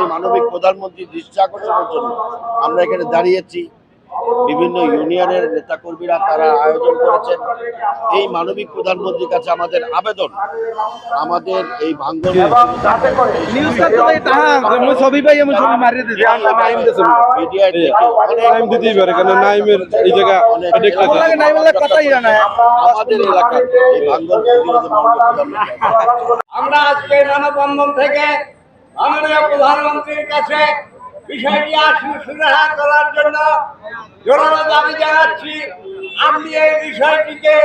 এই মানবিক প্রধানমন্ত্রীর দৃষ্টি আকর্ষণের জন্য আমরা এখানে দাঁড়িয়েছি। বিভিন্ন ইউনিয়নের নেতাকর্মীরা তারা আয়োজন করেছেন। এই মানবিক প্রধানমন্ত্রীর কাছে আমাদের আবেদন, আমাদের এই ভাঙ্গন আমাদের এলাকার এই ভাঙ্গন আমরা আজকে মানববন্ধন থেকে মাননীয় প্রধানমন্ত্রীর কাছে বিষয়টি সুরাহা করার জন্য জোরালো দাবি জানাচ্ছি। আপনি এই বিষয়টিকে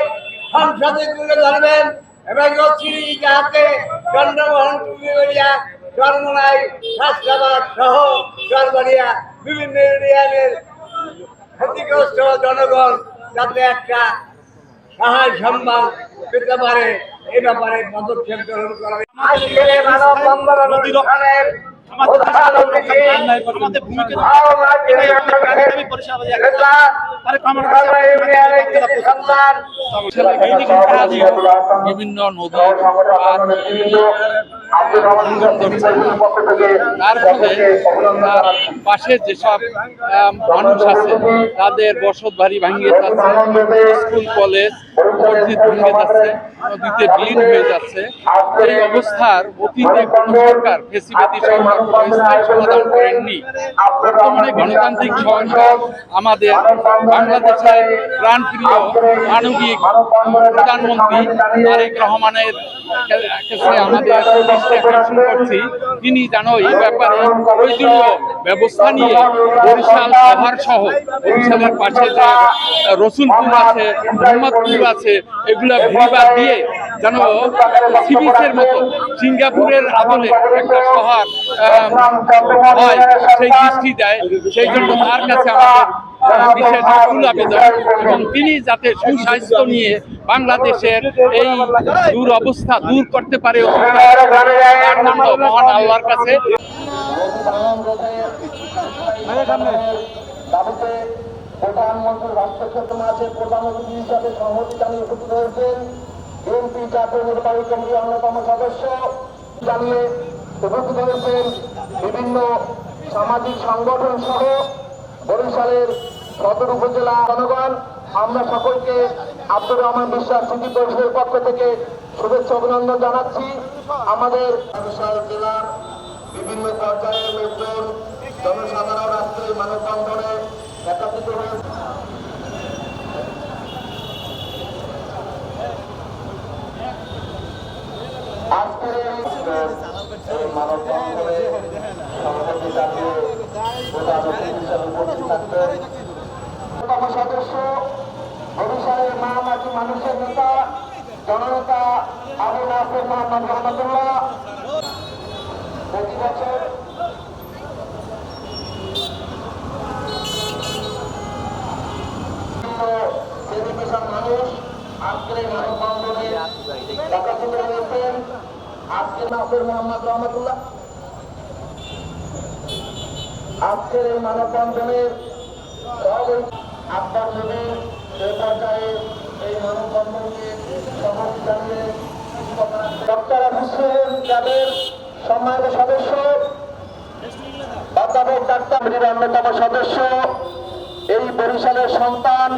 সংসদে তুলে ধরবেন এবং অচিরেই যাতে চন্দ্রমোহন টুলিবাড়িয়া, চরমোনাই, শাস্তাবাদ সহ চরবাড়িয়া বিভিন্ন ইউনিয়নের ক্ষতিগ্রস্ত জনগণ যাতে একটা সহায় সম্মান পেতে পারে, এ ব্যাপারে পদক্ষেপ গ্রহণ করা হবে। আজকের মানববন্ধন অনুষ্ঠানের বিভিন্ন নদী তার ফলে তার পাশে যেসব মানুষ আছে তাদের বসত বাড়ি ভাঙিয়ে যাচ্ছে, স্কুল কলেজ মসজিদ ভেঙে যাচ্ছে, নদীতে বিলীন হয়ে যাচ্ছে। এই অবস্থার অতীতে কোন সরকার, ফেসিবাদী সরকার কোনো স্থায়ী সমাধান করেননি। বর্তমানে গণতান্ত্রিক সরকার আমাদের বাংলাদেশের প্রাণপ্রিয় মানবিক প্রধানমন্ত্রী তারেক রহমানের কাছে আমাদের দৃষ্টি আকর্ষণ করছি। তিনি যেন এই ব্যাপারে প্রয়োজনীয় ব্যবস্থা নিয়ে বরিশাল শহর সহ বরিশালের পাশে যে রসুলপুর আছে, মোহাম্মদপুর আছে, এগুলা ভেরিবাদ দিয়ে যেন সিবিসের মতো সিঙ্গাপুরের আদলে একটা শহর হয় সেই দৃষ্টি দেয়। সেই জন্য তার কাছে আমাদের বিশেষ আকুল আবেদন, এবং তিনি যাতে সুস্বাস্থ্য নিয়ে বাংলাদেশের এই দুরবস্থা দূর করতে পারে তার জন্য মহান আল্লাহর কাছে প্রধানমন্ত্রীর হস্তক্ষেপ মাঝে প্রধানমন্ত্রী হিসাবে সংহতি জানিয়ে উপস্থিত হয়েছেন বিএনপি জাতীয় নির্বাহী কমিটির অন্যতম সদস্য জানিয়ে উপস্থিত হয়েছেন বিভিন্ন সামাজিক সংগঠন সহ বরিশালের সদর উপজেলা জনগণ। আমরা সকলকে আব্দুর রহমান বিশ্বাস সিটি পরিষদের পক্ষ থেকে শুভেচ্ছা অভিনন্দন জানাচ্ছি। আমাদের বরিশাল জেলার বিভিন্ন পর্যায়ের লোকজন জনসাধারণ আজকে মানববন্ধনে একত্রিত হয়েছে। আজকের এই মানববন্ধনে সভাপতি জাতীয় প্রধান অতিথি হিসেবে উপস্থিত থাকবেন সদস্য বরিশালের মাটি মানুষের নেতা জননেতা আবু নাসের মোহাম্মদ রহমতুল্লাহ। প্রতি বছর মানুষ আজকের এই মানববন্ধনে একত্রিত হয়েছেন। আজকে নাসের মোহাম্মদ রহমতুল্লাহ আজকের এই মানববন্ধনের আব্বাস নবীর সে পর্যায়ে এই মানববন্ধনকে সভাপতি জানিয়ে ডক্টর হোসেন যাদের সম্মানিত সদস্য, অধ্যাপক ডাক্তার অন্যতম সদস্য, এই বরিশালের সন্তান,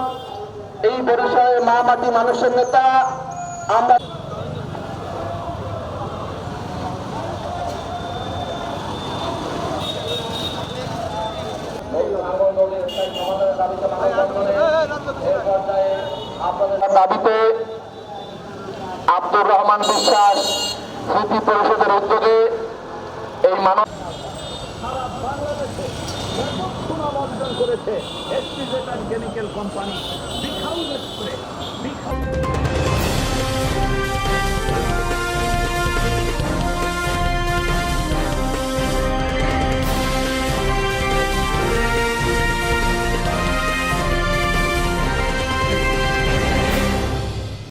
এই বরিশালের মা মাটি মানুষের নেতা। আমরা দাবিতে আব্দুর রহমান বিশ্বাস স্মৃতি পরিষদের উদ্যোগে এই মানব করেছে কেমিক্যাল কোম্পানি।